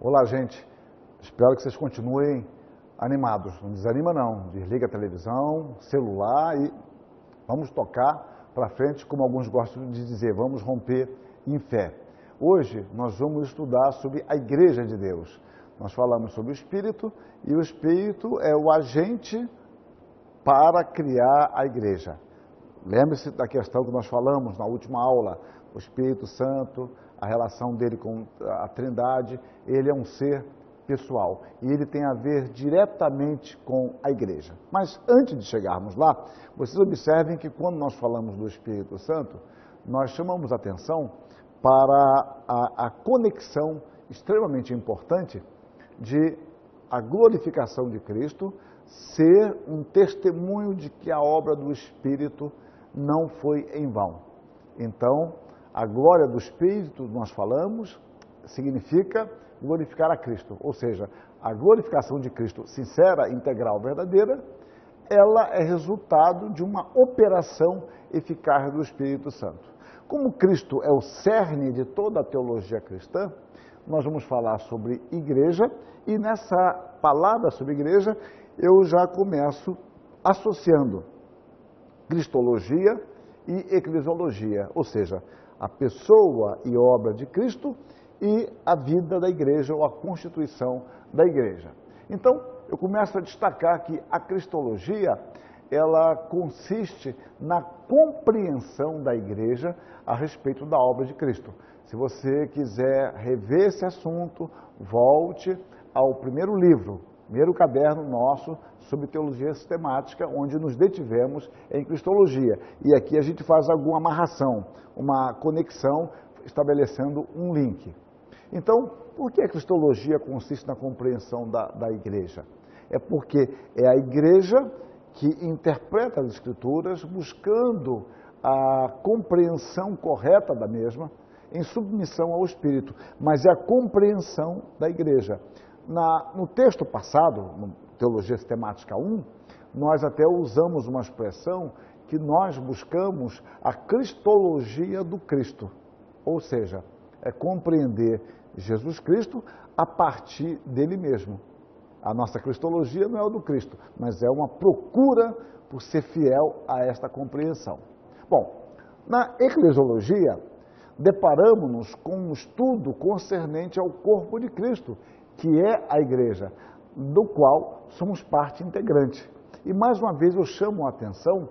Olá, gente. Espero que vocês continuem animados. Não desanima não. Desliga a televisão, celular e vamos tocar para frente, como alguns gostam de dizer, vamos romper em fé. Hoje nós vamos estudar sobre a Igreja de Deus. Nós falamos sobre o Espírito e o Espírito é o agente para criar a Igreja. Lembre-se da questão que nós falamos na última aula, o Espírito Santo, a relação dele com a Trindade, ele é um ser pessoal e ele tem a ver diretamente com a Igreja. Mas antes de chegarmos lá, vocês observem que quando nós falamos do Espírito Santo, nós chamamos atenção para a conexão extremamente importante de a glorificação de Cristo ser um testemunho de que a obra do Espírito não foi em vão. Então, a glória do Espírito, nós falamos, significa glorificar a Cristo. Ou seja, a glorificação de Cristo sincera, integral, verdadeira, ela é resultado de uma operação eficaz do Espírito Santo. Como Cristo é o cerne de toda a teologia cristã, nós vamos falar sobre igreja e nessa palavra sobre igreja eu já começo associando cristologia e eclesiologia, ou seja, a pessoa e obra de Cristo e a vida da igreja ou a constituição da igreja. Então, eu começo a destacar que a cristologia, ela consiste na compreensão da igreja a respeito da obra de Cristo. Se você quiser rever esse assunto, volte ao primeiro livro, primeiro caderno nosso sobre teologia sistemática, onde nos detivemos em cristologia. E aqui a gente faz alguma amarração, uma conexão, estabelecendo um link. Então, por que a cristologia consiste na compreensão da igreja? É porque é a igreja que interpreta as Escrituras buscando a compreensão correta da mesma, em submissão ao Espírito, mas é a compreensão da igreja. No texto passado, no Teologia Sistemática 1, nós até usamos uma expressão que nós buscamos a cristologia do Cristo, ou seja, é compreender Jesus Cristo a partir dele mesmo. A nossa cristologia não é o do Cristo, mas é uma procura por ser fiel a esta compreensão. Bom, na eclesiologia, deparamos-nos com um estudo concernente ao corpo de Cristo, que é a igreja, do qual somos parte integrante. E mais uma vez eu chamo a atenção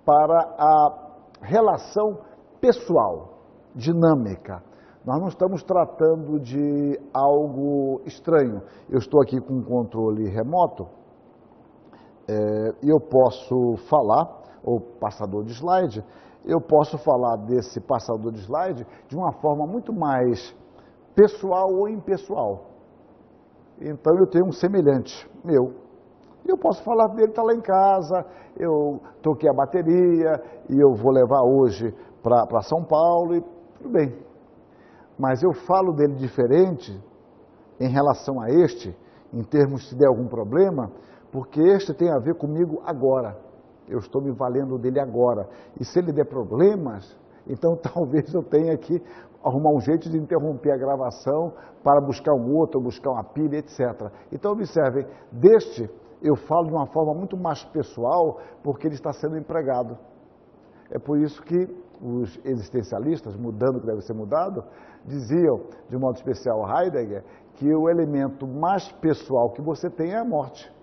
para a relação pessoal, dinâmica. Nós não estamos tratando de algo estranho. Eu estou aqui com um controle remoto e eu posso falar, ou passador de slide, eu posso falar desse passador de slide de uma forma muito mais pessoal ou impessoal. Então eu tenho um semelhante meu. E eu posso falar dele, está lá em casa, eu troquei a bateria e eu vou levar hoje para São Paulo e tudo bem. Mas eu falo dele diferente em relação a este, em termos se der algum problema, porque este tem a ver comigo agora. Eu estou me valendo dele agora. E se ele der problemas, então talvez eu tenha que arrumar um jeito de interromper a gravação para buscar um outro, buscar uma pilha, etc. Então observem, deste eu falo de uma forma muito mais pessoal, porque ele está sendo empregado. É por isso que os existencialistas, mudando o que deve ser mudado, diziam, de modo especial Heidegger, que o elemento mais pessoal que você tem é a morte.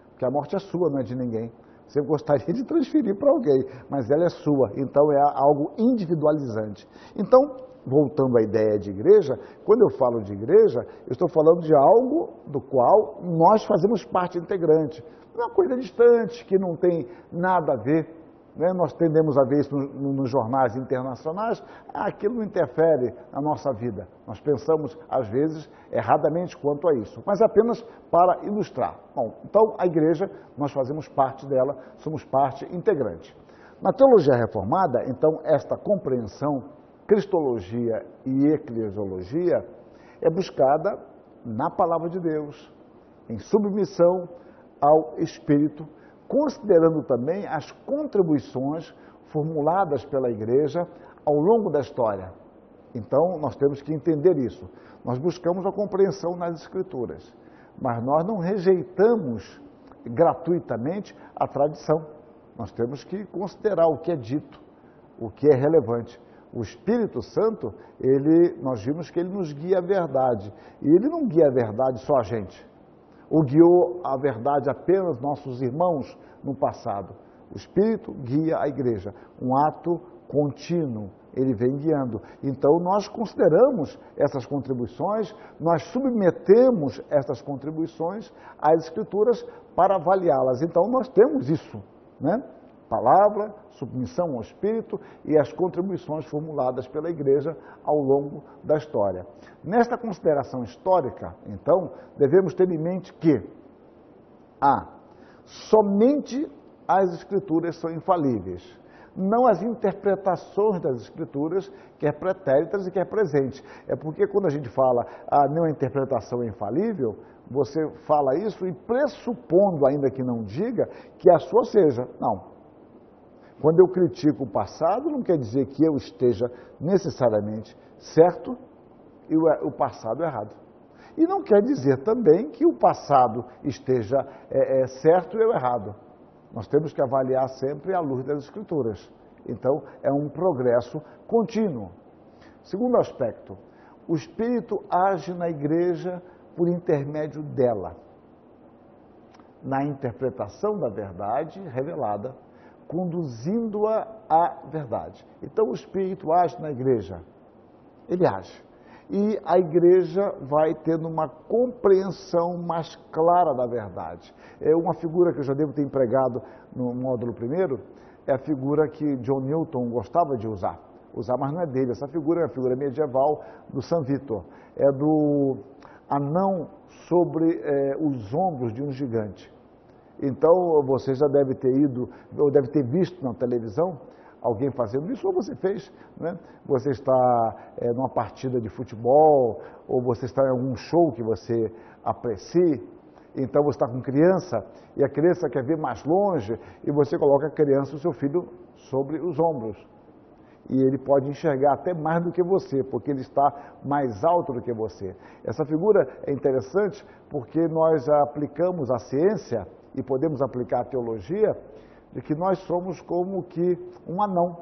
Porque a morte é sua, não é de ninguém. Você gostaria de transferir para alguém, mas ela é sua, então é algo individualizante. Então, voltando à ideia de igreja, quando eu falo de igreja, eu estou falando de algo do qual nós fazemos parte integrante. Não é uma coisa distante, que não tem nada a ver, né? Nós tendemos a ver isso nos jornais internacionais, aquilo não interfere na nossa vida. Nós pensamos, às vezes, erradamente quanto a isso, mas apenas para ilustrar. Bom, então, a igreja, nós fazemos parte dela, somos parte integrante. Na teologia reformada, então, esta compreensão, cristologia e eclesiologia, é buscada na palavra de Deus, em submissão ao Espírito, considerando também as contribuições formuladas pela igreja ao longo da história. Então, nós temos que entender isso. Nós buscamos a compreensão nas Escrituras, mas nós não rejeitamos gratuitamente a tradição. Nós temos que considerar o que é dito, o que é relevante. O Espírito Santo, nós vimos que ele nos guia a verdade. E ele não guia a verdade só a gente. Ou guiou a verdade apenas nossos irmãos no passado. O Espírito guia a igreja. Um ato contínuo, ele vem guiando. Então, nós consideramos essas contribuições, nós submetemos essas contribuições às Escrituras para avaliá-las. Então, nós temos isso, né? Palavra, submissão ao Espírito e as contribuições formuladas pela Igreja ao longo da história. Nesta consideração histórica, então, devemos ter em mente que somente as Escrituras são infalíveis, não as interpretações das Escrituras, quer pretéritas e quer presentes. É porque quando a gente fala nenhuma interpretação é infalível, você fala isso e pressupondo, ainda que não diga, que a sua seja. Não. Quando eu critico o passado, não quer dizer que eu esteja necessariamente certo e o passado errado. E não quer dizer também que o passado esteja certo e eu errado. Nós temos que avaliar sempre à luz das Escrituras. Então, é um progresso contínuo. Segundo aspecto, o Espírito age na igreja por intermédio dela, na interpretação da verdade revelada, conduzindo-a à verdade. Então, o Espírito age na igreja. Ele age. E a igreja vai tendo uma compreensão mais clara da verdade. É uma figura que eu já devo ter empregado no módulo primeiro, é a figura que John Newton gostava de usar, mas não é dele. Essa figura é a figura medieval do São Vitor. É do anão sobre os ombros de um gigante. Então, você já deve ter ido, ou deve ter visto na televisão, alguém fazendo isso, ou você fez, né? Você está numa partida de futebol, ou você está em algum show que você aprecie, então você está com criança, e a criança quer ver mais longe, e você coloca a criança, o seu filho, sobre os ombros. E ele pode enxergar até mais do que você, porque ele está mais alto do que você. Essa figura é interessante porque nós aplicamos a ciência, e podemos aplicar a teologia, de que nós somos como que um anão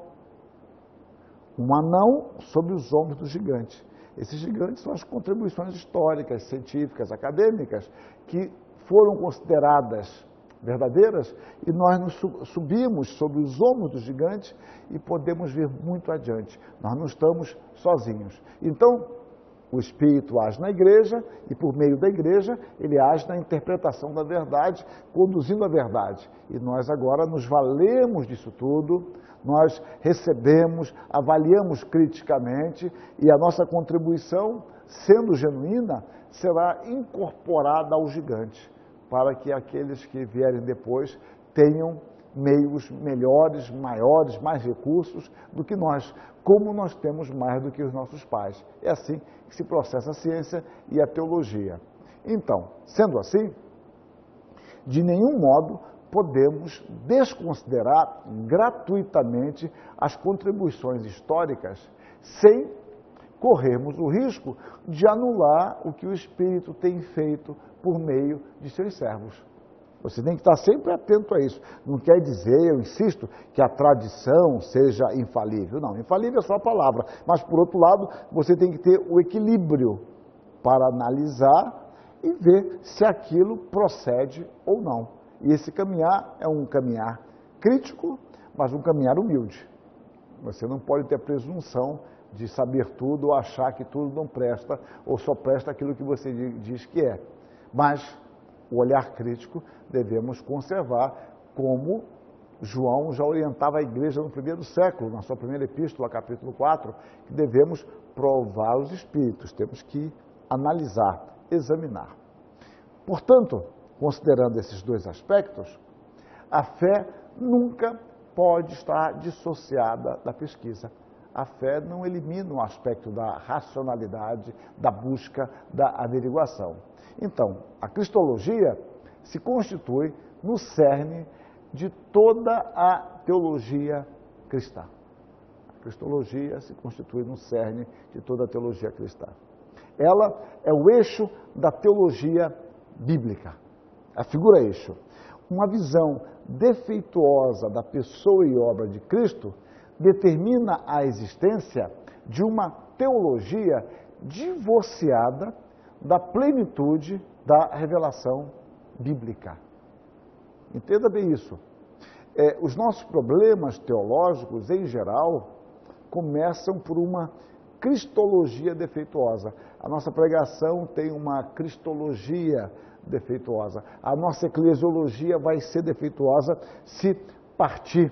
sobre os ombros do gigante. Esses gigantes são as contribuições históricas, científicas, acadêmicas, que foram consideradas verdadeiras, e nós nos subimos sobre os ombros do gigante e podemos ver muito adiante. Nós não estamos sozinhos. Então, o Espírito age na igreja e, por meio da igreja, ele age na interpretação da verdade, conduzindo a verdade. E nós agora nos valemos disso tudo, nós recebemos, avaliamos criticamente e a nossa contribuição, sendo genuína, será incorporada ao gigante, para que aqueles que vierem depois tenham meios melhores, maiores, mais recursos do que nós, como nós temos mais do que os nossos pais. É assim que se processa a ciência e a teologia. Então, sendo assim, de nenhum modo podemos desconsiderar gratuitamente as contribuições históricas sem corrermos o risco de anular o que o Espírito tem feito por meio de seus servos. Você tem que estar sempre atento a isso. Não quer dizer, eu insisto, que a tradição seja infalível. Não, infalível é só a palavra. Mas, por outro lado, você tem que ter o equilíbrio para analisar e ver se aquilo procede ou não. E esse caminhar é um caminhar crítico, mas um caminhar humilde. Você não pode ter presunção de saber tudo ou achar que tudo não presta, ou só presta aquilo que você diz que é. Mas o olhar crítico devemos conservar, como João já orientava a igreja no primeiro século, na sua primeira epístola, capítulo 4, que devemos provar os espíritos, temos que analisar, examinar. Portanto, considerando esses dois aspectos, a fé nunca pode estar dissociada da pesquisa. A fé não elimina o aspecto da racionalidade, da busca, da averiguação. Então, a cristologia se constitui no cerne de toda a teologia cristã. Cristologia se constitui no cerne de toda a teologia cristã. Ela é o eixo da teologia bíblica, a figura eixo. Uma visão defeituosa da pessoa e obra de Cristo determina a existência de uma teologia divorciada da plenitude da revelação bíblica. Entenda bem isso. Os nossos problemas teológicos, em geral, começam por uma cristologia defeituosa. A nossa pregação tem uma cristologia defeituosa. A nossa eclesiologia vai ser defeituosa se partir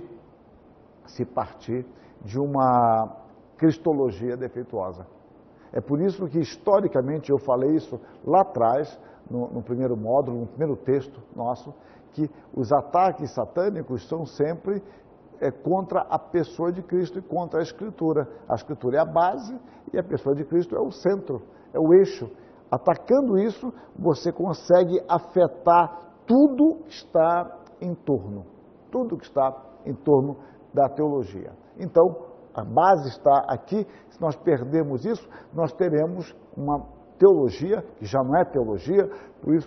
de uma cristologia defeituosa. É por isso que, historicamente, eu falei isso lá atrás, no primeiro módulo, no primeiro texto nosso, que os ataques satânicos são sempre contra a pessoa de Cristo e contra a Escritura. A Escritura é a base e a pessoa de Cristo é o centro, é o eixo. Atacando isso, você consegue afetar tudo que está em torno da teologia. Então, a base está aqui. Se nós perdermos isso, nós teremos uma teologia, que já não é teologia,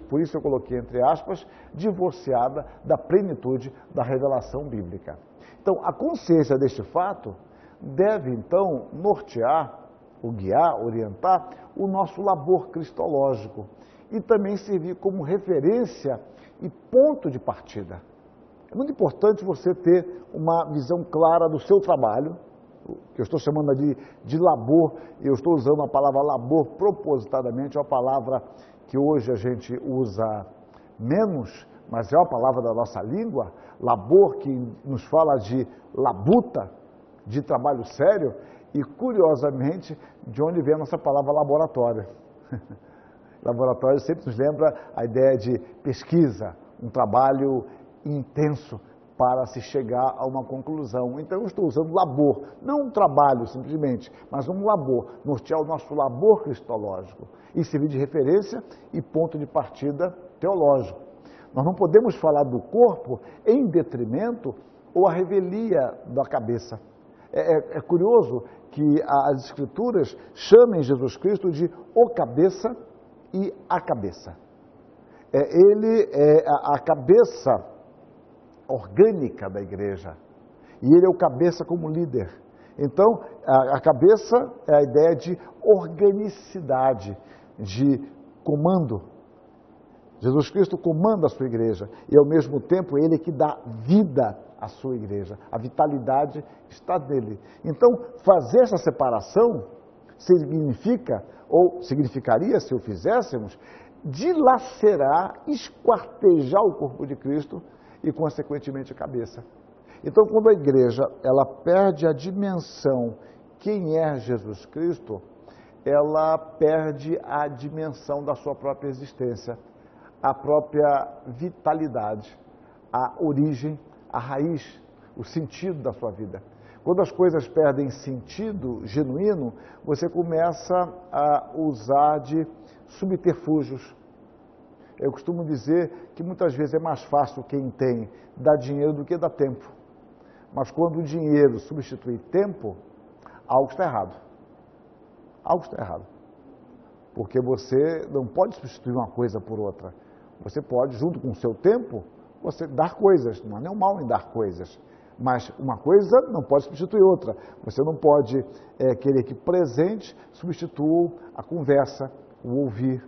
por isso eu coloquei entre aspas, divorciada da plenitude da revelação bíblica. Então, a consciência deste fato deve, então, nortear, ou guiar, orientar, o nosso labor cristológico e também servir como referência e ponto de partida. É muito importante você ter uma visão clara do seu trabalho, que eu estou chamando de labor, e eu estou usando a palavra labor propositadamente, é uma palavra que hoje a gente usa menos, mas é uma palavra da nossa língua. Labor, que nos fala de labuta, de trabalho sério, e curiosamente, de onde vem a nossa palavra laboratório. Laboratório sempre nos lembra a ideia de pesquisa, um trabalho intenso para se chegar a uma conclusão. Então eu estou usando labor, não um trabalho simplesmente, mas um labor, nortear o nosso labor cristológico e servir de referência e ponto de partida teológico. Nós não podemos falar do corpo em detrimento ou à revelia da cabeça. É curioso que as Escrituras chamem Jesus Cristo de o cabeça e a cabeça. Ele é a cabeça orgânica da igreja e ele é o cabeça como líder. Então, a cabeça é a ideia de organicidade, de comando. Jesus Cristo comanda a sua igreja e, ao mesmo tempo, ele que dá vida à sua igreja. A vitalidade está nele. Então, fazer essa separação significa, ou significaria, se o fizéssemos, dilacerar, esquartejar o corpo de Cristo e, consequentemente, a cabeça. Então, quando a igreja ela perde a dimensão quem é Jesus Cristo, ela perde a dimensão da sua própria existência, a própria vitalidade, a origem, a raiz, o sentido da sua vida. Quando as coisas perdem sentido genuíno, você começa a usar de subterfúgios. Eu costumo dizer que muitas vezes é mais fácil quem tem dar dinheiro do que dar tempo. Mas quando o dinheiro substitui tempo, algo está errado. Algo está errado. Porque você não pode substituir uma coisa por outra. Você pode, junto com o seu tempo, você dar coisas. Não há nenhum mal em dar coisas. Mas uma coisa não pode substituir outra. Você não pode querer que presente substitua a conversa, o ouvir,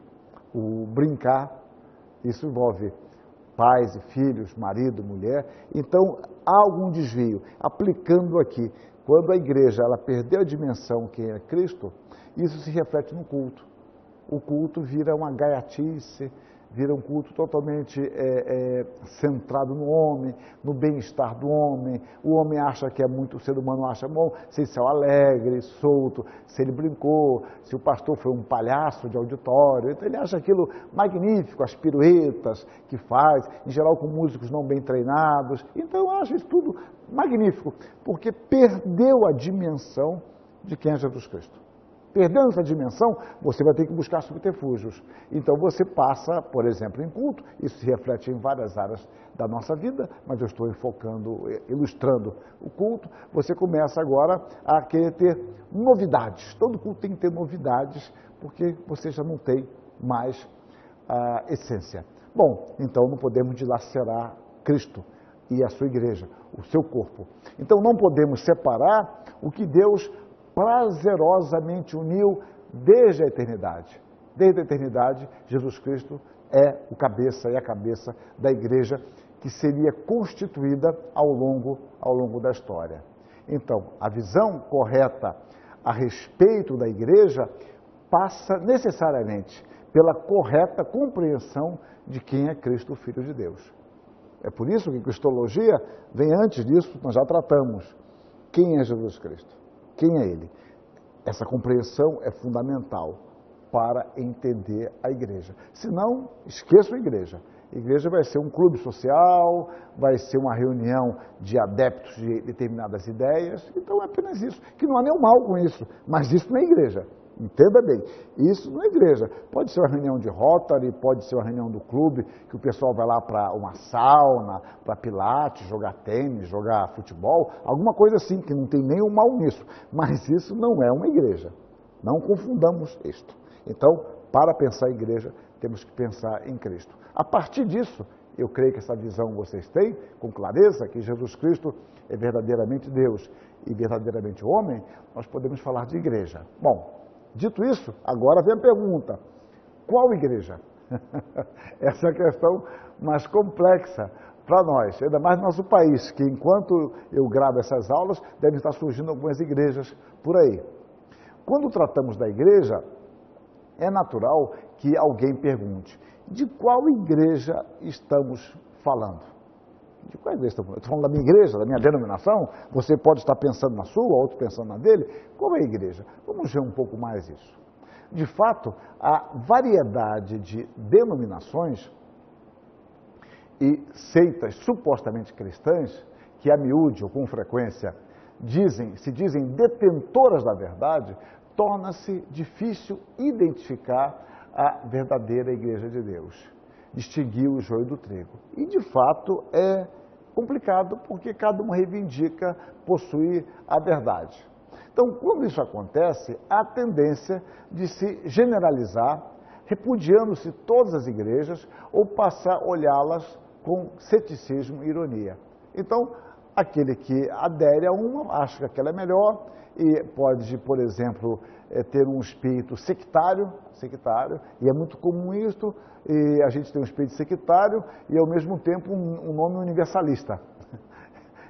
o brincar. Isso envolve pais e filhos, marido, mulher. Então, há algum desvio. Aplicando aqui, quando a igreja ela perdeu a dimensão quem é Cristo, isso se reflete no culto. O culto vira uma gaiatice, vira um culto totalmente centrado no homem, no bem-estar do homem. O homem acha que é muito, o ser humano acha bom se ele saiu alegre, solto, se ele brincou, se o pastor foi um palhaço de auditório. Então ele acha aquilo magnífico, as piruetas que faz, em geral com músicos não bem treinados. Então acha isso tudo magnífico, porque perdeu a dimensão de quem é Jesus Cristo. Perdendo essa dimensão, você vai ter que buscar subterfúgios. Então você passa, por exemplo, em culto, isso se reflete em várias áreas da nossa vida, mas eu estou ilustrando o culto. Você começa agora a querer ter novidades. Todo culto tem que ter novidades, porque você já não tem mais a essência. Bom, então não podemos dilacerar Cristo e a sua igreja, o seu corpo. Então não podemos separar o que Deus prazerosamente uniu desde a eternidade. Desde a eternidade, Jesus Cristo é o cabeça e a cabeça da igreja que seria constituída ao longo da história. Então, a visão correta a respeito da igreja passa necessariamente pela correta compreensão de quem é Cristo, o Filho de Deus. É por isso que a cristologia vem antes disso, nós já tratamos. Quem é Jesus Cristo? Quem é Ele? Essa compreensão é fundamental para entender a igreja. Senão, esqueça a igreja. A igreja vai ser um clube social, vai ser uma reunião de adeptos de determinadas ideias. Então é apenas isso, que não há nenhum mal com isso, mas isso não é igreja. Entenda bem, isso não é igreja. Pode ser uma reunião de Rotary, pode ser uma reunião do clube, que o pessoal vai lá para uma sauna, para pilates, jogar tênis, jogar futebol, alguma coisa assim, que não tem nenhum mal nisso. Mas isso não é uma igreja. Não confundamos isto. Então, para pensar em igreja, temos que pensar em Cristo. A partir disso, eu creio que essa visão vocês têm, com clareza, que Jesus Cristo é verdadeiramente Deus e verdadeiramente homem, nós podemos falar de igreja. Bom, dito isso, agora vem a pergunta, qual igreja? Essa é a questão mais complexa para nós, ainda mais no nosso país, que enquanto eu gravo essas aulas, devem estar surgindo algumas igrejas por aí. Quando tratamos da igreja, é natural que alguém pergunte, de qual igreja estamos falando? De qual igreja estamos falando? Estou falando da minha igreja, da minha denominação? Você pode estar pensando na sua, outro pensando na dele. Qual é a igreja? Vamos ver um pouco mais isso. De fato, a variedade de denominações e seitas supostamente cristãs, que a miúde ou com frequência se dizem detentoras da verdade, torna-se difícil identificar a verdadeira igreja de Deus, distinguir o joio do trigo. E, de fato, é complicado porque cada um reivindica possuir a verdade. Então, quando isso acontece, há a tendência de se generalizar, repudiando-se todas as igrejas ou passar a olhá-las com ceticismo e ironia. Então, aquele que adere a uma, acha que aquela é melhor e pode, por exemplo, ter um espírito sectário, e é muito comum isso, e a gente tem um espírito sectário e, ao mesmo tempo, um nome universalista.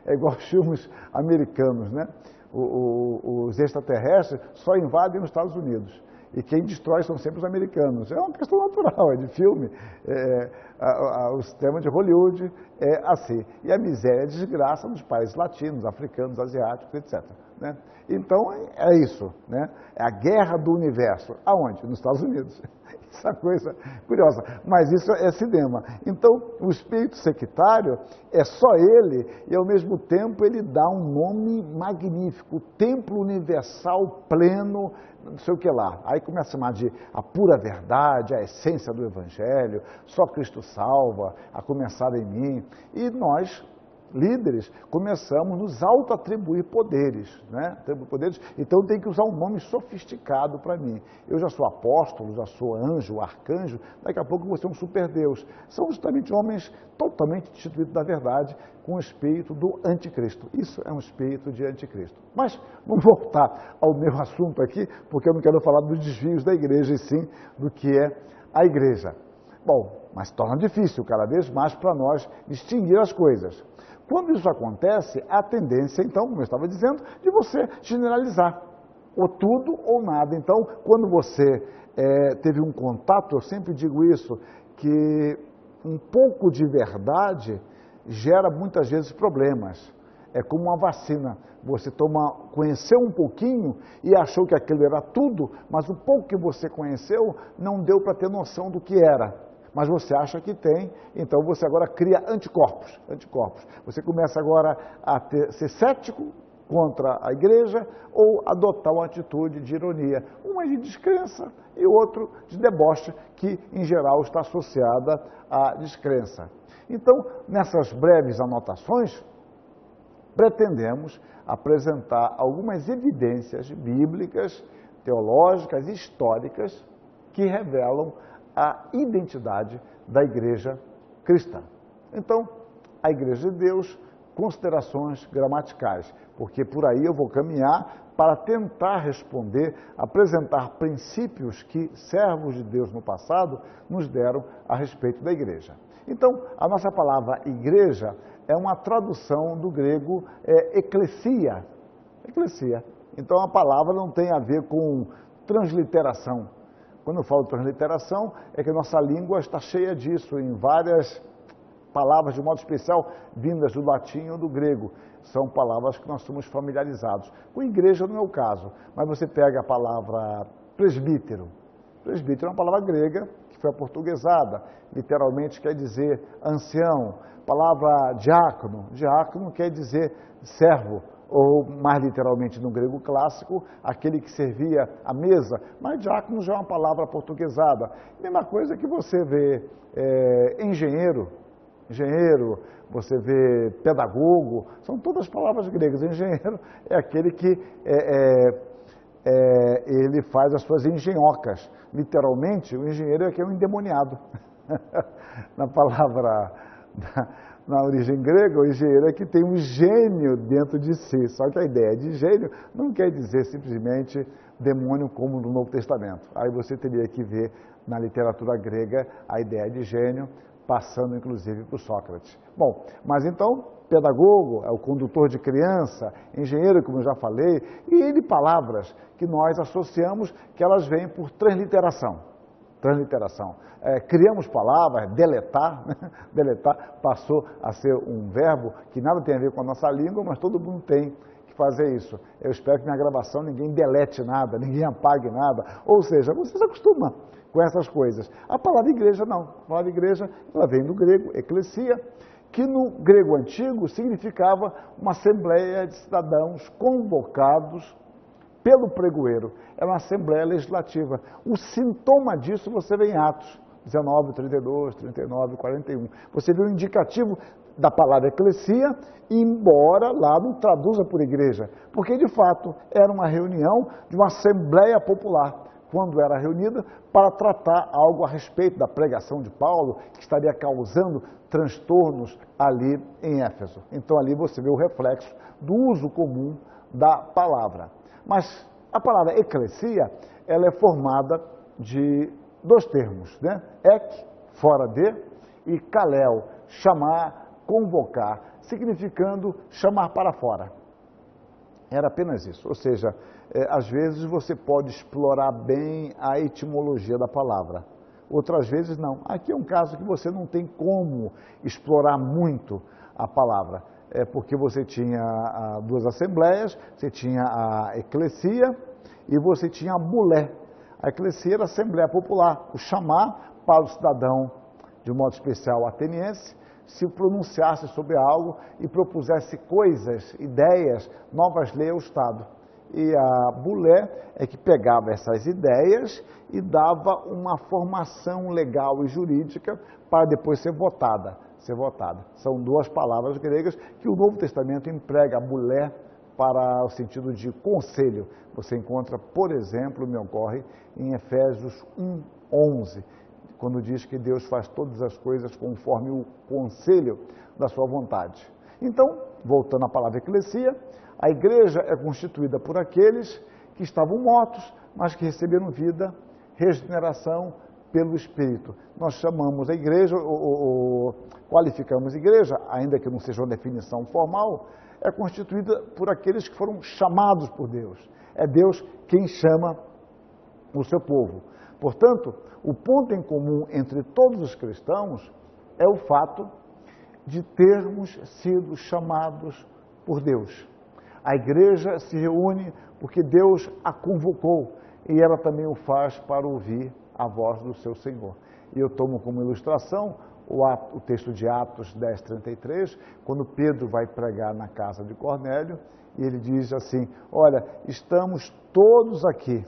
É igual aos filmes americanos, né? Os extraterrestres só invadem os Estados Unidos. E quem destrói são sempre os americanos. É uma questão natural, é de filme. O sistema de Hollywood é assim. E a miséria e a desgraça nos países latinos, africanos, asiáticos, etc. Né? Então, é isso. Né? É a guerra do universo. Aonde? Nos Estados Unidos. Isso é uma coisa curiosa. Mas isso é cinema. Então, o espírito sectário é só ele e, ao mesmo tempo, ele dá um nome magnífico. Templo universal pleno, não sei o que lá. Aí começa a chamar de a pura verdade, a essência do Evangelho, só Cristo salva, a começar em mim. E nós, líderes, começamos a nos auto-atribuir poderes, né? Então tem que usar um nome sofisticado para mim. Eu já sou apóstolo, já sou anjo, arcanjo, daqui a pouco você é um superdeus. São justamente homens totalmente destituídos da verdade, com o espírito do anticristo. Isso é um espírito de anticristo. Mas vamos voltar ao meu assunto aqui, porque eu não quero falar dos desvios da igreja, e sim do que é a igreja. Bom, mas torna difícil cada vez mais para nós distinguir as coisas. Quando isso acontece, há a tendência, então, como eu estava dizendo, de você generalizar, ou tudo ou nada. Então, quando você teve um contato, eu sempre digo isso, que um pouco de verdade gera muitas vezes problemas. É como uma vacina, você conheceu um pouquinho e achou que aquilo era tudo, mas o pouco que você conheceu não deu para ter noção do que era. Mas você acha que tem, então você agora cria anticorpos. Você começa agora a ser cético contra a igreja ou adotar uma atitude de ironia, uma de descrença e outro de deboche, que em geral está associada à descrença. Então, nessas breves anotações, pretendemos apresentar algumas evidências bíblicas, teológicas e históricas que revelam a identidade da igreja cristã. Então, a Igreja de Deus, considerações gramaticais, porque por aí eu vou caminhar para tentar responder, apresentar princípios que servos de Deus no passado nos deram a respeito da igreja. Então, a nossa palavra igreja é uma tradução do grego eclesia. Eclesia. Então, a palavra não tem a ver com transliteração. Quando eu falo transliteração, é que a nossa língua está cheia disso, em várias palavras, de modo especial, vindas do latim ou do grego. São palavras que nós somos familiarizados. Com igreja não é o caso, mas você pega a palavra presbítero. Presbítero é uma palavra grega que foi aportuguesada, literalmente quer dizer ancião. Palavra diácono, diácono quer dizer servo, ou mais literalmente no grego clássico, aquele que servia à mesa, mas diácono já é uma palavra portuguesada. Mesma coisa que você vê engenheiro, você vê pedagogo, são todas palavras gregas. Engenheiro é aquele que ele faz as suas engenhocas. Literalmente, o engenheiro é que é um endemoniado. Na palavra, na origem grega, o engenheiro é que tem um gênio dentro de si. Só que a ideia de gênio não quer dizer simplesmente demônio como no Novo Testamento. Aí você teria que ver na literatura grega a ideia de gênio, passando inclusive por Sócrates. Bom, mas então, pedagogo é o condutor de criança, engenheiro, como eu já falei, e N palavras que nós associamos que elas vêm por transliteração. Transliteração. Criamos palavras, deletar, né? Deletar passou a ser um verbo que nada tem a ver com a nossa língua, mas todo mundo tem que fazer isso. Eu espero que na gravação ninguém delete nada, ninguém apague nada, ou seja, você se acostuma com essas coisas. A palavra igreja não. A palavra igreja, ela vem do grego, eclesia, que no grego antigo significava uma assembleia de cidadãos convocados pelo pregoeiro. Era uma assembleia legislativa. O sintoma disso você vê em Atos 19, 32, 39, 41. Você vê o indicativo da palavra eclesia, embora lá não traduza por igreja, porque de fato era uma reunião de uma assembleia popular, quando era reunida para tratar algo a respeito da pregação de Paulo, que estaria causando transtornos ali em Éfeso. Então ali você vê o reflexo do uso comum da palavra. Mas a palavra eclesia, ela é formada de dois termos, né? Ek, fora de, e kalel, chamar, convocar, significando chamar para fora. Era apenas isso, ou seja, às vezes você pode explorar bem a etimologia da palavra, outras vezes não. Aqui é um caso que você não tem como explorar muito a palavra, porque você tinha duas assembleias, você tinha a eclesia e você tinha a bulé. A eclesia era a assembleia popular, o chamar para o cidadão, de um modo especial ateniense, se pronunciasse sobre algo e propusesse coisas, ideias, novas leis ao Estado. E a bulé é que pegava essas ideias e dava uma formação legal e jurídica para depois ser votada. São duas palavras gregas que o Novo Testamento emprega a bulé para o sentido de conselho. Você encontra, por exemplo, me ocorre, em Efésios 1:11, quando diz que Deus faz todas as coisas conforme o conselho da sua vontade. Então, voltando à palavra eclesia, a igreja é constituída por aqueles que estavam mortos, mas que receberam vida, regeneração pelo Espírito. Nós chamamos a igreja, ou qualificamos a igreja, ainda que não seja uma definição formal, é constituída por aqueles que foram chamados por Deus. É Deus quem chama o seu povo. Portanto, o ponto em comum entre todos os cristãos é o fato de termos sido chamados por Deus. A igreja se reúne porque Deus a convocou e ela também o faz para ouvir a voz do seu Senhor. E eu tomo como ilustração o texto de Atos 10:33, quando Pedro vai pregar na casa de Cornélio, e ele diz assim: olha, estamos todos aqui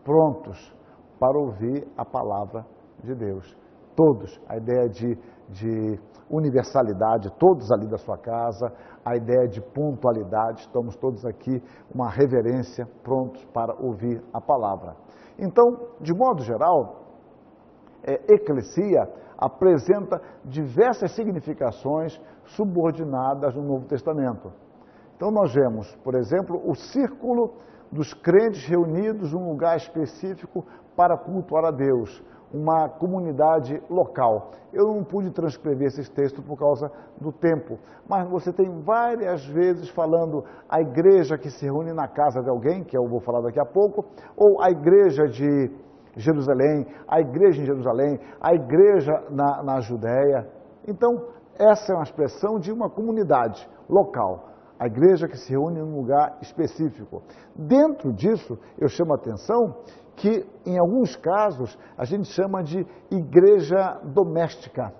prontos para ouvir a palavra de Deus. Todos, a ideia de universalidade, todos ali da sua casa, a ideia de pontualidade, estamos todos aqui, uma reverência, prontos para ouvir a palavra. Então, de modo geral, eclesia apresenta diversas significações subordinadas no Novo Testamento. Então nós vemos, por exemplo, o círculo dos crentes reunidos num lugar específico para cultuar a Deus, uma comunidade local. Eu não pude transcrever esses textos por causa do tempo, mas você tem várias vezes falando a igreja que se reúne na casa de alguém, que eu vou falar daqui a pouco, ou a igreja de Jerusalém, a igreja em Jerusalém, a igreja na Judéia. Então, essa é uma expressão de uma comunidade local, a igreja que se reúne em um lugar específico. Dentro disso, eu chamo a atenção que, em alguns casos, a gente chama de igreja doméstica,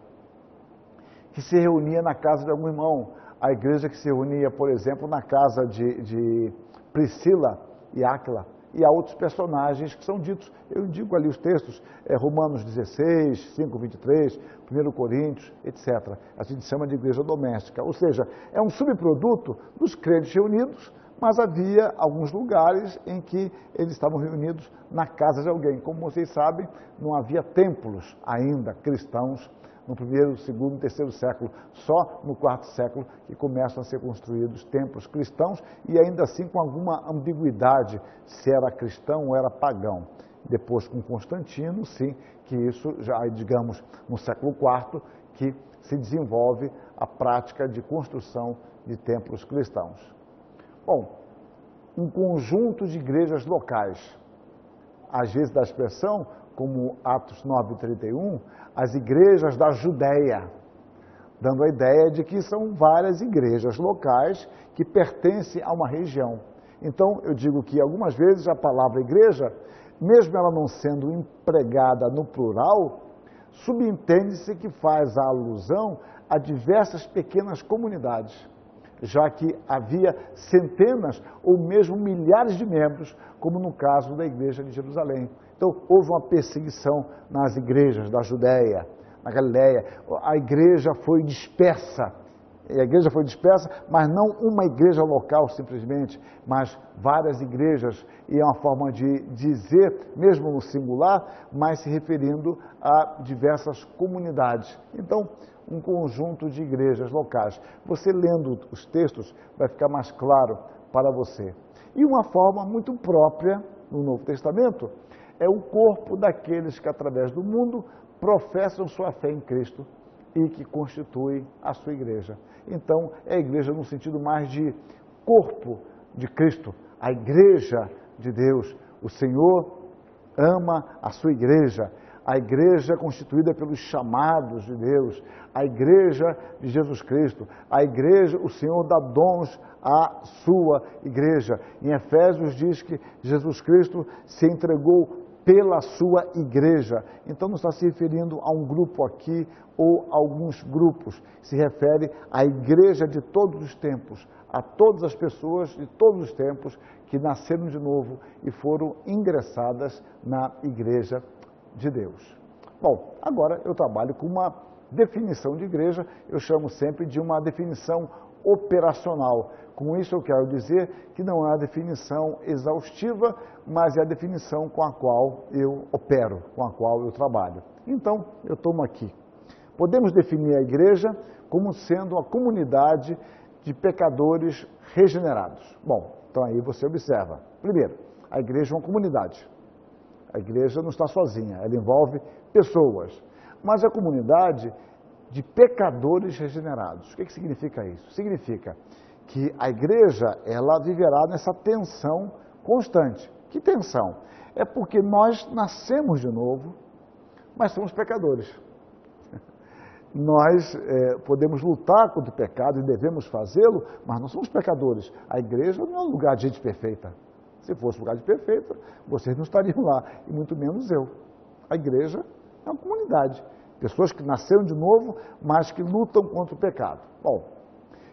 que se reunia na casa de algum irmão. A igreja que se reunia, por exemplo, na casa de Priscila e Áquila. E há outros personagens que são ditos, eu digo ali os textos, Romanos 16, 5, 23, 1 Coríntios, etc. A gente chama de igreja doméstica, ou seja, é um subproduto dos crentes reunidos, mas havia alguns lugares em que eles estavam reunidos na casa de alguém. Como vocês sabem, não havia templos ainda cristãos no primeiro, segundo, terceiro século, só no quarto século que começam a ser construídos templos cristãos e ainda assim com alguma ambiguidade se era cristão ou era pagão. Depois com Constantino, sim, que isso já, digamos, no século IV, que se desenvolve a prática de construção de templos cristãos. Bom, um conjunto de igrejas locais, às vezes da expressão, como Atos 9:31, as igrejas da Judéia, dando a ideia de que são várias igrejas locais que pertencem a uma região. Então, eu digo que algumas vezes a palavra igreja, mesmo ela não sendo empregada no plural, subentende-se que faz a alusão a diversas pequenas comunidades, já que havia centenas ou mesmo milhares de membros, como no caso da igreja de Jerusalém. Então, houve uma perseguição nas igrejas da Judéia, na Galiléia. A igreja foi dispersa. E a igreja foi dispersa, mas não uma igreja local simplesmente, mas várias igrejas. E é uma forma de dizer, mesmo no singular, mas se referindo a diversas comunidades. Então, um conjunto de igrejas locais. Você lendo os textos vai ficar mais claro para você. E uma forma muito própria no Novo Testamento é o corpo daqueles que, através do mundo, professam sua fé em Cristo e que constituem a sua igreja. Então, é a igreja no sentido mais de corpo de Cristo, a igreja de Deus. O Senhor ama a sua igreja, a igreja constituída pelos chamados de Deus, a igreja de Jesus Cristo, a igreja, o Senhor dá dons à sua igreja. Em Efésios diz que Jesus Cristo se entregou pela sua igreja. Então não está se referindo a um grupo aqui ou a alguns grupos, se refere à igreja de todos os tempos, a todas as pessoas de todos os tempos que nasceram de novo e foram ingressadas na igreja de Deus. Bom, agora eu trabalho com uma definição de igreja, eu chamo sempre de uma definição operacional. Com isso eu quero dizer que não é a definição exaustiva, mas é a definição com a qual eu opero, com a qual eu trabalho. Então, eu tomo aqui. Podemos definir a igreja como sendo a comunidade de pecadores regenerados. Bom, então aí você observa. Primeiro, a igreja é uma comunidade. A igreja não está sozinha, ela envolve pessoas. Mas a comunidade de pecadores regenerados. O que significa isso? Significa que a igreja, ela viverá nessa tensão constante. Que tensão? É porque nós nascemos de novo, mas somos pecadores. Nós podemos lutar contra o pecado e devemos fazê-lo, mas nós somos pecadores. A igreja não é um lugar de gente perfeita. Se fosse um lugar de perfeita, vocês não estariam lá, e muito menos eu. A igreja é uma comunidade pessoas que nasceram de novo, mas que lutam contra o pecado. Bom,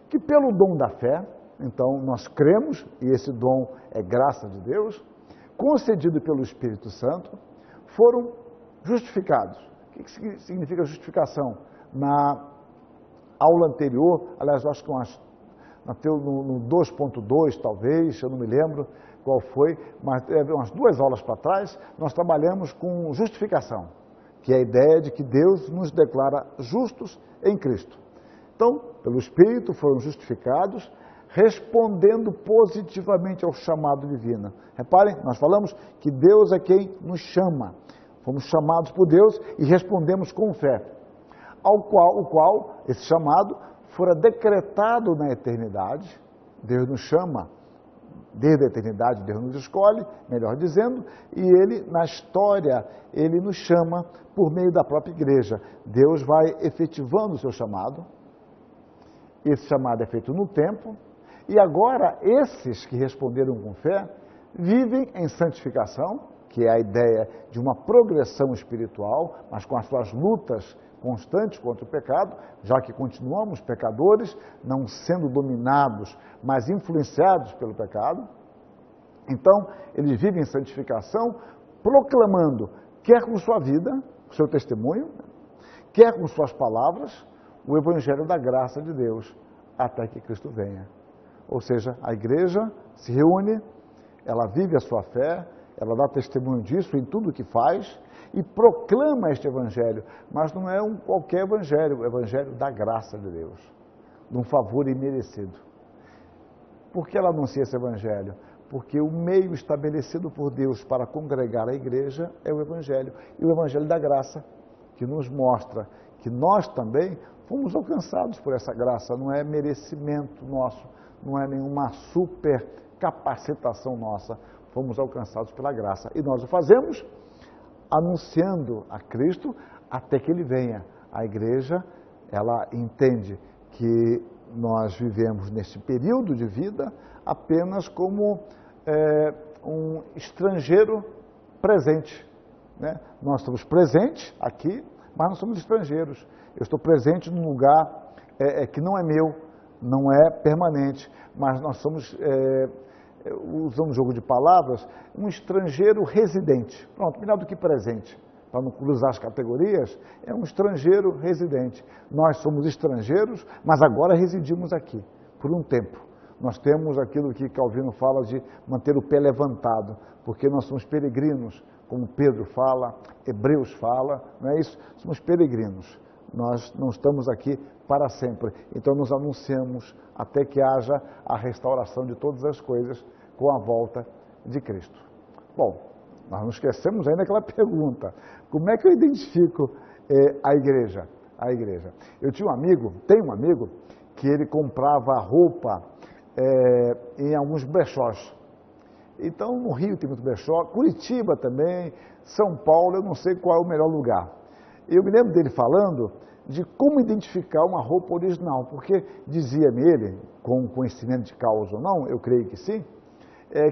que pelo dom da fé, então nós cremos, e esse dom é graça de Deus, concedido pelo Espírito Santo, foram justificados. O que significa justificação? Na aula anterior, aliás, eu acho que no 2.2 talvez, eu não me lembro qual foi, mas umas 2 aulas para trás, nós trabalhamos com justificação, que é a ideia de que Deus nos declara justos em Cristo. Então, pelo Espírito foram justificados, respondendo positivamente ao chamado divino. Reparem, nós falamos que Deus é quem nos chama. Fomos chamados por Deus e respondemos com fé, o qual esse chamado fora decretado na eternidade. Deus nos chama desde a eternidade, Deus nos escolhe, melhor dizendo, e Ele, na história, Ele nos chama por meio da própria igreja. Deus vai efetivando o seu chamado, esse chamado é feito no tempo, e agora esses que responderam com fé vivem em santificação, que é a ideia de uma progressão espiritual, mas com as suas lutas constantes contra o pecado, já que continuamos pecadores, não sendo dominados, mas influenciados pelo pecado. Então, eles vivem em santificação, proclamando, quer com sua vida, o seu testemunho, quer com suas palavras, o evangelho da graça de Deus, até que Cristo venha. Ou seja, a igreja se reúne, ela vive a sua fé, ela dá testemunho disso em tudo o que faz e proclama este evangelho, mas não é qualquer evangelho, o evangelho da graça de Deus, de um favor imerecido. Por que ela anuncia esse evangelho? Porque o meio estabelecido por Deus para congregar a igreja é o evangelho, e o evangelho da graça, que nos mostra que nós também fomos alcançados por essa graça, não é merecimento nosso, não é nenhuma super capacitação nossa, fomos alcançados pela graça. E nós o fazemos anunciando a Cristo até que Ele venha. A igreja, ela entende que nós vivemos nesse período de vida apenas como um estrangeiro presente, né? Nós estamos presentes aqui, mas nós somos estrangeiros. Eu estou presente num lugar que não é meu, não é permanente, mas nós somos, usando um jogo de palavras, um estrangeiro residente. Pronto, melhor do que presente, para não cruzar as categorias, é um estrangeiro residente. Nós somos estrangeiros, mas agora residimos aqui, por um tempo. Nós temos aquilo que Calvino fala de manter o pé levantado, porque nós somos peregrinos, como Pedro fala, Hebreus fala, não é isso? Somos peregrinos. Nós não estamos aqui para sempre. Então nos anunciamos até que haja a restauração de todas as coisas com a volta de Cristo. Bom, nós não esquecemos ainda aquela pergunta: como é que eu identifico a igreja? A igreja. Eu tenho um amigo, que ele comprava roupa em alguns brechós. Então, no Rio tem muito brechó, Curitiba também, São Paulo, eu não sei qual é o melhor lugar. Eu me lembro dele falando de como identificar uma roupa original, porque dizia-me ele, com conhecimento de causa ou não, eu creio que sim,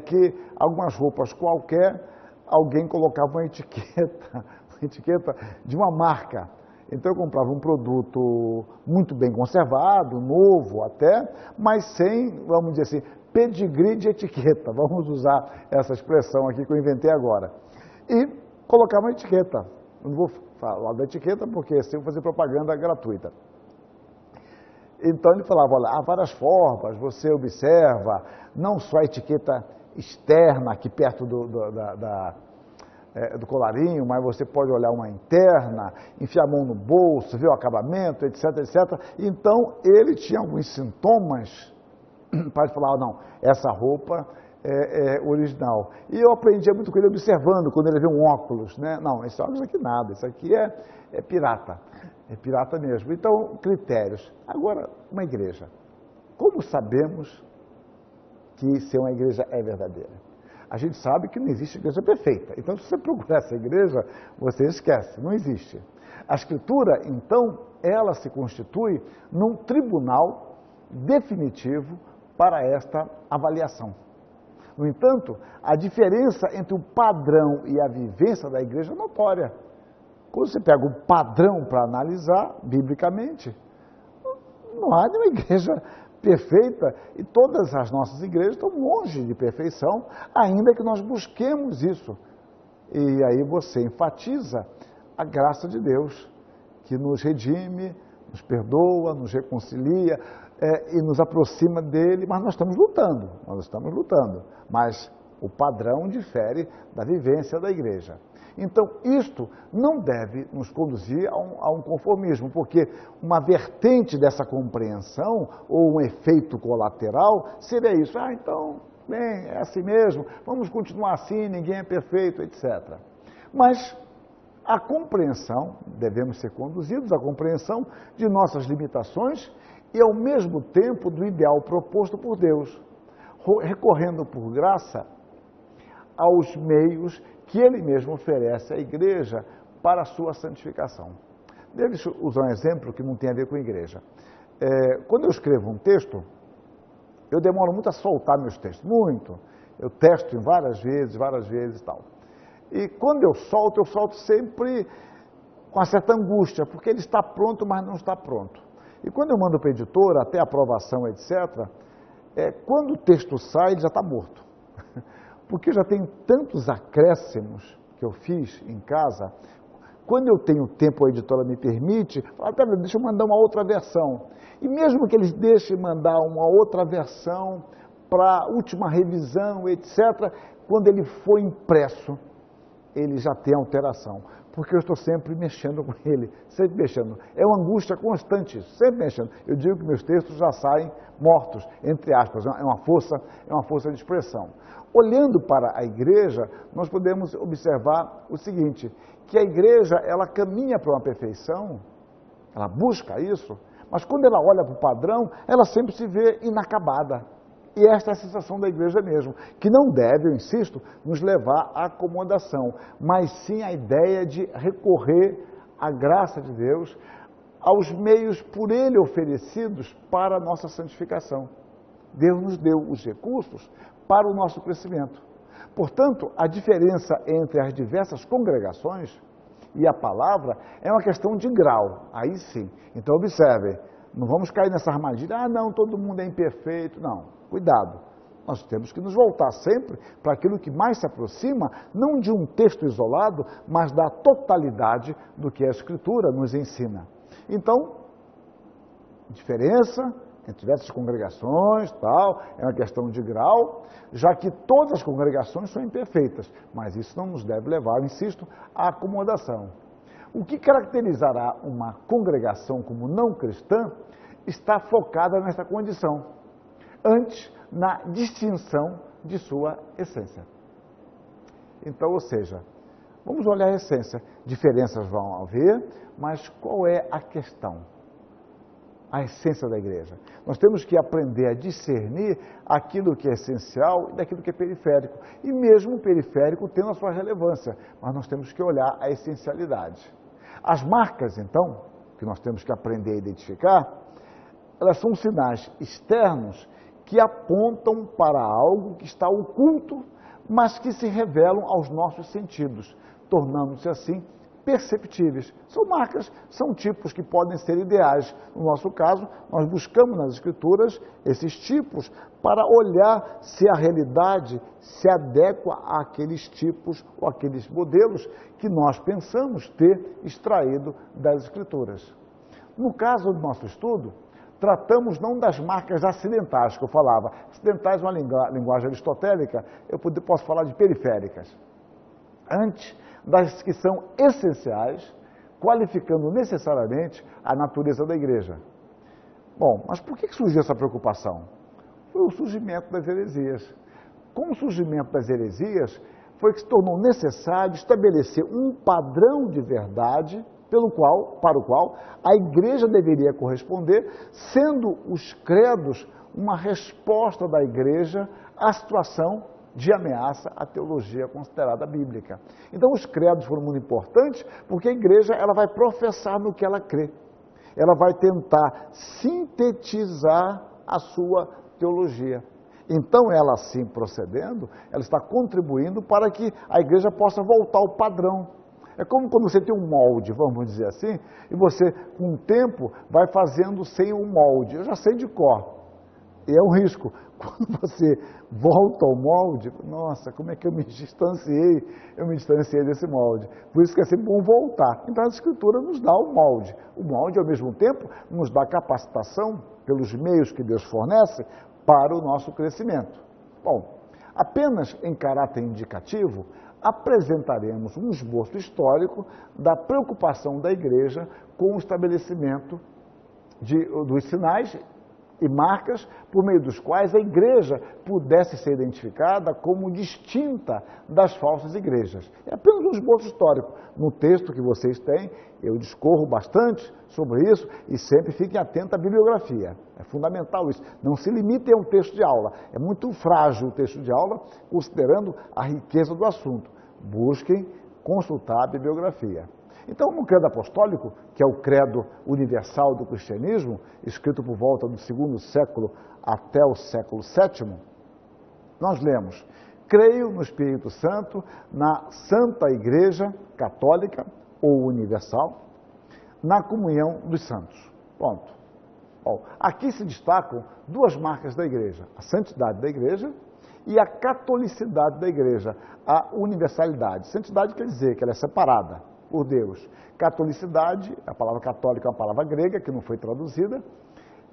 que algumas roupas qualquer, alguém colocava uma etiqueta de uma marca. Então eu comprava um produto muito bem conservado, novo até, mas sem, vamos dizer assim, pedigree de etiqueta, vamos usar essa expressão aqui que eu inventei agora. E colocava uma etiqueta, não vou falar da etiqueta porque assim eu vou fazer propaganda gratuita. Então ele falava, olha, há várias formas, você observa, não só a etiqueta externa aqui perto do colarinho, mas você pode olhar uma interna, enfiar a mão no bolso, ver o acabamento, etc, etc. Então ele tinha alguns sintomas para falar, não, essa roupa é original. E eu aprendia muito com ele observando, quando ele vê um óculos, né? Não, esse óculos aqui nada, isso aqui é pirata mesmo. Então, critérios. Agora, uma igreja. Como sabemos que se uma igreja é verdadeira? A gente sabe que não existe igreja perfeita. Então, se você procurar essa igreja, você esquece, não existe. A Escritura, então, ela se constitui num tribunal definitivo para esta avaliação. No entanto, a diferença entre o padrão e a vivência da igreja é notória. Quando você pega o padrão para analisar, biblicamente, não há nenhuma igreja perfeita e todas as nossas igrejas estão longe de perfeição, ainda que nós busquemos isso. E aí você enfatiza a graça de Deus, que nos redime, nos perdoa, nos reconcilia e nos aproxima dele, mas nós estamos lutando, mas o padrão difere da vivência da igreja. Então, isto não deve nos conduzir a um conformismo, porque uma vertente dessa compreensão, ou um efeito colateral, seria isso. Então, bem, é assim mesmo, vamos continuar assim, ninguém é perfeito, etc. Mas a compreensão, devemos ser conduzidos à compreensão de nossas limitações e, ao mesmo tempo, do ideal proposto por Deus, recorrendo por graça aos meios que Ele mesmo oferece à igreja para a sua santificação. Deixa eu usar um exemplo que não tem a ver com a igreja. Quando eu escrevo um texto, eu demoro muito a soltar meus textos, muito. Eu testo em várias vezes e tal. E quando eu solto sempre com uma certa angústia, porque ele está pronto, mas não está pronto. E quando eu mando para a editora, até aprovação, etc., quando o texto sai, ele já está morto. Porque eu já tenho tantos acréscimos que eu fiz em casa, quando eu tenho tempo, a editora me permite, fala, deixa eu mandar uma outra versão. E mesmo que eles deixem mandar uma outra versão para a última revisão, etc., quando ele for impresso, ele já tem alteração. Porque eu estou sempre mexendo com ele, sempre mexendo. É uma angústia constante, sempre mexendo. Eu digo que meus textos já saem mortos, entre aspas, é uma força de expressão. Olhando para a igreja, nós podemos observar o seguinte, que a igreja, ela caminha para uma perfeição, ela busca isso, mas quando ela olha para o padrão, ela sempre se vê inacabada. E esta é a sensação da igreja mesmo, que não deve, eu insisto, nos levar à acomodação, mas sim a ideia de recorrer à graça de Deus, aos meios por Ele oferecidos para a nossa santificação. Deus nos deu os recursos para o nosso crescimento. Portanto, a diferença entre as diversas congregações e a palavra é uma questão de grau, aí sim. Então, observem, não vamos cair nessa armadilha, não, todo mundo é imperfeito, não. Cuidado, nós temos que nos voltar sempre para aquilo que mais se aproxima, não de um texto isolado, mas da totalidade do que a Escritura nos ensina. Então, diferença entre diversas congregações, tal, é uma questão de grau, já que todas as congregações são imperfeitas, mas isso não nos deve levar, insisto, à acomodação. O que caracterizará uma congregação como não cristã está focada nesta condição, antes na distinção de sua essência. Então, ou seja, vamos olhar a essência. Diferenças vão haver, mas qual é a questão? A essência da igreja. Nós temos que aprender a discernir aquilo que é essencial e daquilo que é periférico. E mesmo o periférico tem a sua relevância, mas nós temos que olhar a essencialidade. As marcas, então, que nós temos que aprender a identificar, elas são sinais externos que apontam para algo que está oculto, mas que se revelam aos nossos sentidos, tornando-se assim perceptíveis. São marcas, são tipos que podem ser ideais. No nosso caso, nós buscamos nas Escrituras esses tipos para olhar se a realidade se adequa àqueles tipos ou àqueles modelos que nós pensamos ter extraído das Escrituras. No caso do nosso estudo, tratamos não das marcas acidentais que eu falava. Acidentais é uma linguagem aristotélica, eu posso falar de periféricas. Antes das que são essenciais, qualificando necessariamente a natureza da igreja. Bom, mas por que surgiu essa preocupação? Foi o surgimento das heresias. Com o surgimento das heresias, foi que se tornou necessário estabelecer um padrão de verdade para o qual a igreja deveria corresponder, sendo os credos uma resposta da igreja à situação de ameaça à teologia considerada bíblica. Então, os credos foram muito importantes, porque a igreja ela vai professar no que ela crê. Ela vai tentar sintetizar a sua teologia. Então, ela assim procedendo, ela está contribuindo para que a igreja possa voltar ao padrão. É como quando você tem um molde, vamos dizer assim, e você, com o tempo, vai fazendo sem o molde. Eu já sei de cor. E é um risco. Quando você volta ao molde, nossa, como é que eu me distanciei? Eu me distanciei desse molde. Por isso que é sempre bom voltar. Então a Escritura nos dá o molde. O molde, ao mesmo tempo, nos dá capacitação, pelos meios que Deus fornece, para o nosso crescimento. Bom, apenas em caráter indicativo, apresentaremos um esboço histórico da preocupação da Igreja com o estabelecimento dos sinais e marcas por meio dos quais a igreja pudesse ser identificada como distinta das falsas igrejas. É apenas um esboço histórico. No texto que vocês têm, eu discorro bastante sobre isso e sempre fiquem atentos à bibliografia. É fundamental isso. Não se limitem a um texto de aula. É muito frágil o texto de aula, considerando a riqueza do assunto. Busquem consultar a bibliografia. Então, no credo apostólico, que é o credo universal do cristianismo, escrito por volta do segundo século até o século VII, nós lemos: creio no Espírito Santo, na Santa Igreja Católica ou Universal, na comunhão dos santos. Ponto. Bom, aqui se destacam duas marcas da Igreja: a santidade da Igreja e a catolicidade da Igreja, a universalidade. Santidade quer dizer que ela é separada por Deus. Catolicidade, a palavra católica é uma palavra grega que não foi traduzida,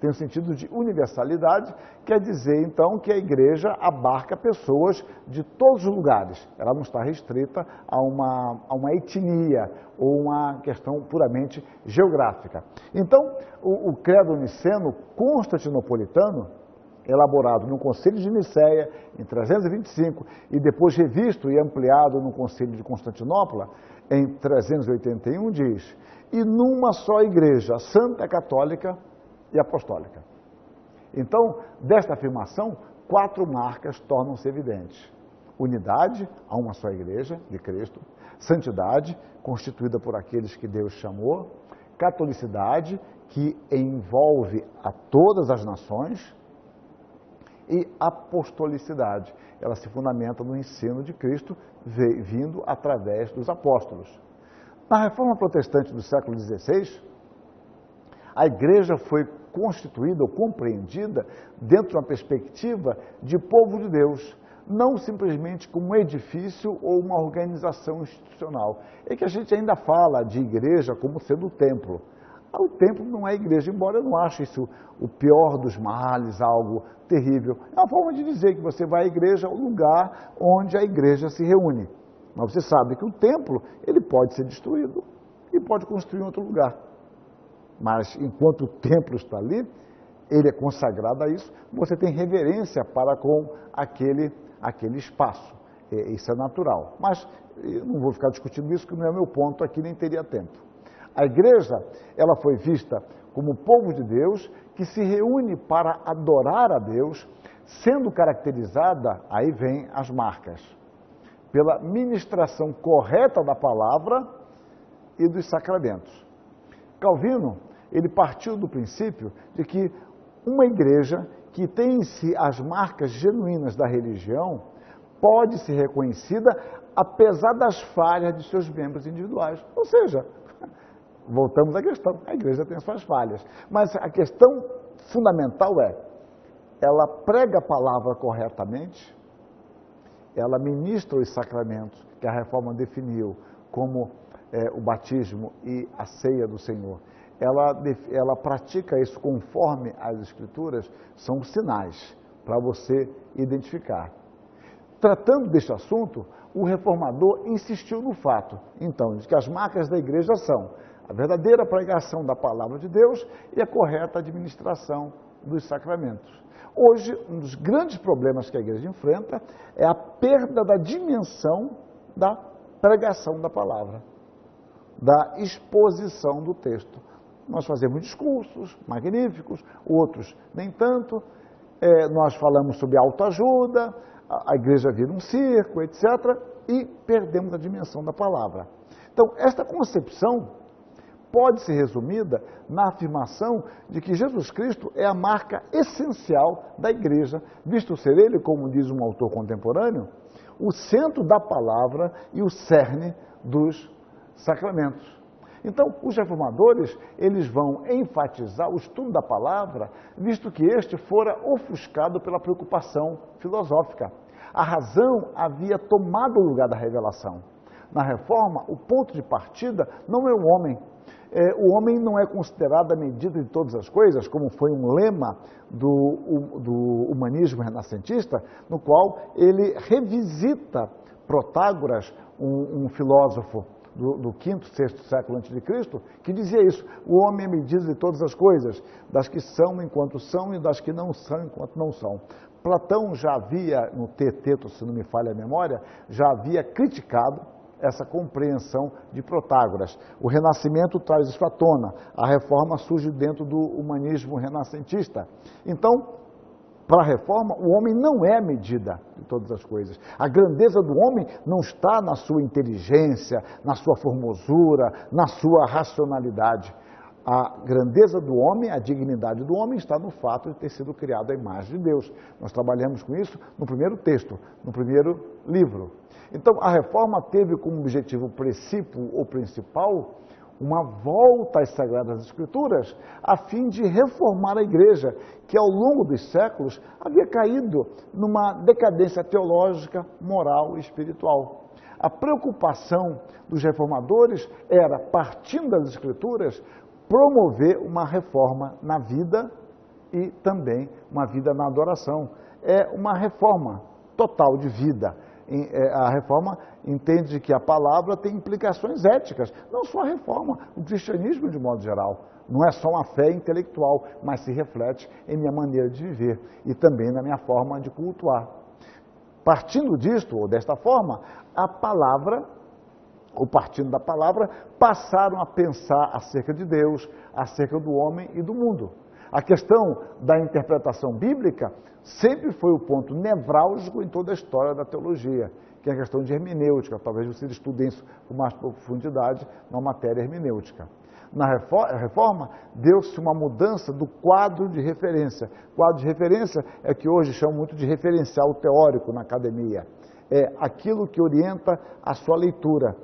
tem o sentido de universalidade, quer dizer então que a igreja abarca pessoas de todos os lugares. Ela não está restrita a uma etnia ou uma questão puramente geográfica. Então, o credo niceno constantinopolitano, elaborado no Concílio de Nicéia, em 325, e depois revisto e ampliado no Concílio de Constantinopla, em 381, diz: e numa só igreja, santa, católica e apostólica. Então, desta afirmação, 4 marcas tornam-se evidentes: unidade, há uma só igreja de Cristo; santidade, constituída por aqueles que Deus chamou; catolicidade, que envolve a todas as nações; e apostolicidade, ela se fundamenta no ensino de Cristo vindo através dos apóstolos. Na Reforma Protestante do século XVI, a igreja foi constituída ou compreendida dentro de uma perspectiva de povo de Deus, não simplesmente como um edifício ou uma organização institucional. É que a gente ainda fala de igreja como sendo o templo. O templo não é igreja, embora eu não ache isso o pior dos males, algo terrível. É uma forma de dizer que você vai à igreja, o lugar onde a igreja se reúne. Mas você sabe que o templo, ele pode ser destruído e pode construir em outro lugar. Mas enquanto o templo está ali, ele é consagrado a isso, você tem reverência para com aquele espaço. Isso é natural. Mas eu não vou ficar discutindo isso, que não é meu ponto aqui, nem teria tempo. A igreja, ela foi vista como o povo de Deus que se reúne para adorar a Deus, sendo caracterizada, aí vem as marcas, pela ministração correta da palavra e dos sacramentos. Calvino, ele partiu do princípio de que uma igreja que tem em si as marcas genuínas da religião pode ser reconhecida apesar das falhas de seus membros individuais. Ou seja, voltamos à questão, a igreja tem suas falhas, mas a questão fundamental é, ela prega a palavra corretamente, ela ministra os sacramentos que a reforma definiu como o batismo e a ceia do Senhor. Ela pratica isso conforme as Escrituras, são sinais para você identificar. Tratando deste assunto, o reformador insistiu no fato, então, de que as marcas da igreja são a verdadeira pregação da palavra de Deus e a correta administração dos sacramentos. Hoje, um dos grandes problemas que a igreja enfrenta é a perda da dimensão da pregação da palavra, da exposição do texto. Nós fazemos discursos magníficos, outros nem tanto, nós falamos sobre autoajuda, a igreja vira um circo, etc., e perdemos a dimensão da palavra. Então, esta concepção pode ser resumida na afirmação de que Jesus Cristo é a marca essencial da igreja, visto ser ele, como diz um autor contemporâneo, o centro da palavra e o cerne dos sacramentos. Então, os reformadores, eles vão enfatizar o estudo da palavra, visto que este fora ofuscado pela preocupação filosófica. A razão havia tomado o lugar da revelação. Na Reforma, o ponto de partida não é o homem. O homem não é considerado a medida de todas as coisas, como foi um lema do humanismo renascentista, no qual ele revisita Protágoras, um filósofo do V, VI século a.C., que dizia isso: o homem é medida de todas as coisas, das que são enquanto são e das que não são enquanto não são. Platão já havia, no Teeteto, se não me falha a memória, já havia criticado essa compreensão de Protágoras. O Renascimento traz isso à tona, a Reforma surge dentro do humanismo renascentista. Então, para a Reforma, o homem não é a medida de todas as coisas. A grandeza do homem não está na sua inteligência, na sua formosura, na sua racionalidade. A grandeza do homem, a dignidade do homem está no fato de ter sido criado à imagem de Deus. Nós trabalhamos com isso no primeiro texto, no primeiro livro. Então, a Reforma teve como objetivo principal uma volta às Sagradas Escrituras, a fim de reformar a Igreja, que ao longo dos séculos havia caído numa decadência teológica, moral e espiritual. A preocupação dos reformadores era, partindo das Escrituras, promover uma reforma na vida e também uma vida na adoração. É uma reforma total de vida. A Reforma entende que a palavra tem implicações éticas, não só a Reforma, o cristianismo de modo geral. Não é só uma fé intelectual, mas se reflete em minha maneira de viver e também na minha forma de cultuar. Partindo disto, ou desta forma, a palavra, ou partindo da palavra, passaram a pensar acerca de Deus, acerca do homem e do mundo. A questão da interpretação bíblica sempre foi o ponto nevrálgico em toda a história da teologia, que é a questão de hermenêutica. Talvez vocês estudem isso com mais profundidade na matéria hermenêutica. Na Reforma, deu-se uma mudança do quadro de referência. Quadro de referência é que hoje chamam muito de referencial teórico na academia. É aquilo que orienta a sua leitura.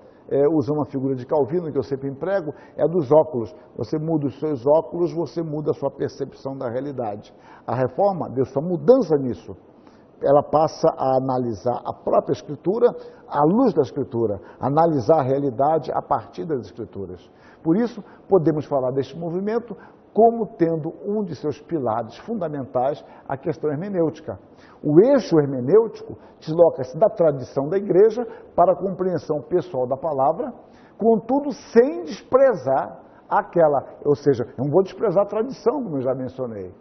Usando uma figura de Calvino, que eu sempre emprego, é a dos óculos. Você muda os seus óculos, você muda a sua percepção da realidade. A Reforma deu-se uma mudança nisso. Ela passa a analisar a própria Escritura à luz da Escritura, analisar a realidade a partir das Escrituras. Por isso, podemos falar deste movimento como tendo um de seus pilares fundamentais a questão hermenêutica. O eixo hermenêutico desloca-se da tradição da Igreja para a compreensão pessoal da palavra, contudo sem desprezar aquela, ou seja, eu não vou desprezar a tradição, como eu já mencionei.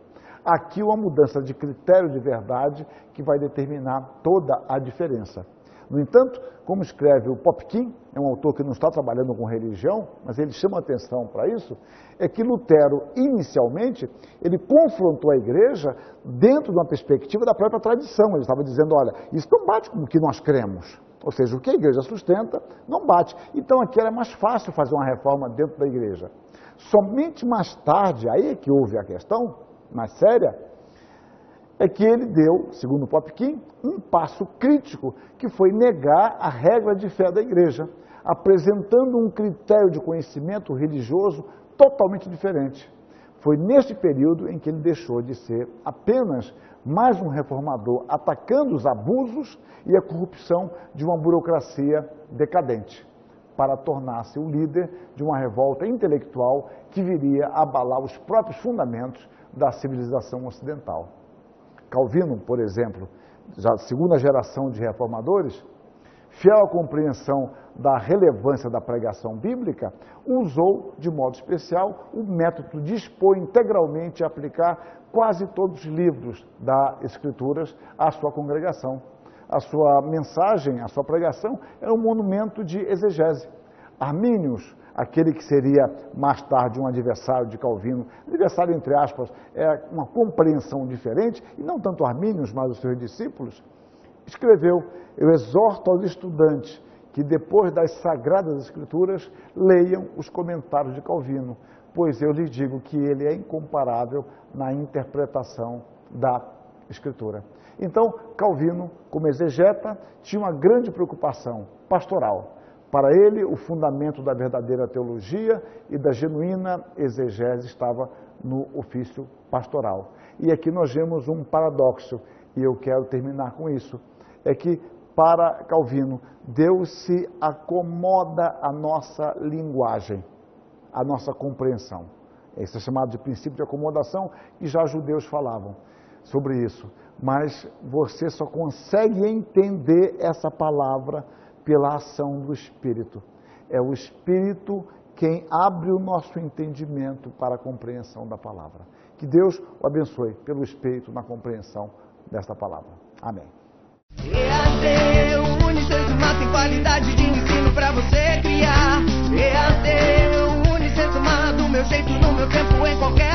Aqui uma mudança de critério de verdade que vai determinar toda a diferença. No entanto, como escreve o Popkin, é um autor que não está trabalhando com religião, mas ele chama atenção para isso, é que Lutero, inicialmente, ele confrontou a Igreja dentro de uma perspectiva da própria tradição. Ele estava dizendo, olha, isso não bate com o que nós cremos. Ou seja, o que a Igreja sustenta não bate. Então aqui era mais fácil fazer uma reforma dentro da Igreja. Somente mais tarde, aí é que houve a questão mais séria, é que ele deu, segundo Popkin, um passo crítico, que foi negar a regra de fé da Igreja, apresentando um critério de conhecimento religioso totalmente diferente. Foi neste período em que ele deixou de ser apenas mais um reformador, atacando os abusos e a corrupção de uma burocracia decadente, para tornar-se o líder de uma revolta intelectual que viria a abalar os próprios fundamentos da civilização ocidental. Calvino, por exemplo, já segunda geração de reformadores, fiel à compreensão da relevância da pregação bíblica, usou de modo especial o método de expor integralmente e aplicar quase todos os livros das Escrituras à sua congregação. A sua mensagem, a sua pregação, era um monumento de exegese. Arminius, aquele que seria mais tarde um adversário de Calvino, adversário entre aspas, é uma compreensão diferente, e não tanto Arminius, mas os seus discípulos, escreveu, eu exorto aos estudantes que depois das Sagradas Escrituras leiam os comentários de Calvino, pois eu lhes digo que ele é incomparável na interpretação da Escritura. Então, Calvino, como exegeta, tinha uma grande preocupação pastoral. Para ele, o fundamento da verdadeira teologia e da genuína exegese estava no ofício pastoral. E aqui nós vemos um paradoxo, e eu quero terminar com isso, é que para Calvino, Deus se acomoda à nossa linguagem, à nossa compreensão. Esse é chamado de princípio de acomodação, e já judeus falavam sobre isso. Mas você só consegue entender essa palavra pela ação do Espírito. É o Espírito quem abre o nosso entendimento para a compreensão da palavra. Que Deus o abençoe pelo Espírito na compreensão desta palavra. Amém. EAD, o Unicesumar tem qualidade de ensino para você criar. EAD, o Unicesumar do meu jeito, no meu tempo, em qualquer